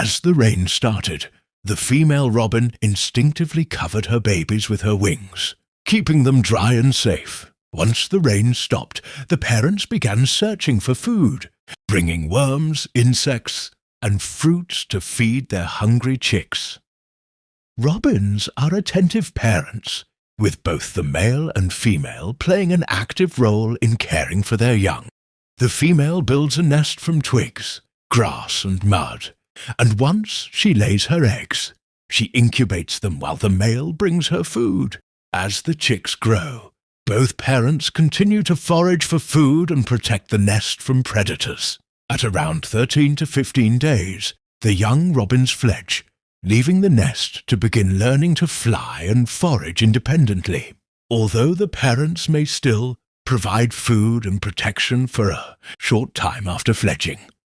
As the rain started, the female robin instinctively covered her babies with her wings, keeping them dry and safe. Once the rain stopped, the parents began searching for food, bringing worms, insects, and fruits to feed their hungry chicks. Robins are attentive parents, with both the male and female playing an active role in caring for their young. The female builds a nest from twigs, grass, and mud, and once she lays her eggs, she incubates them while the male brings her food. As the chicks grow, both parents continue to forage for food and protect the nest from predators. At around 13 to 15 days, the young robins fledge, leaving the nest to begin learning to fly and forage independently. Although the parents may still provide food and protection for a short time after fledging,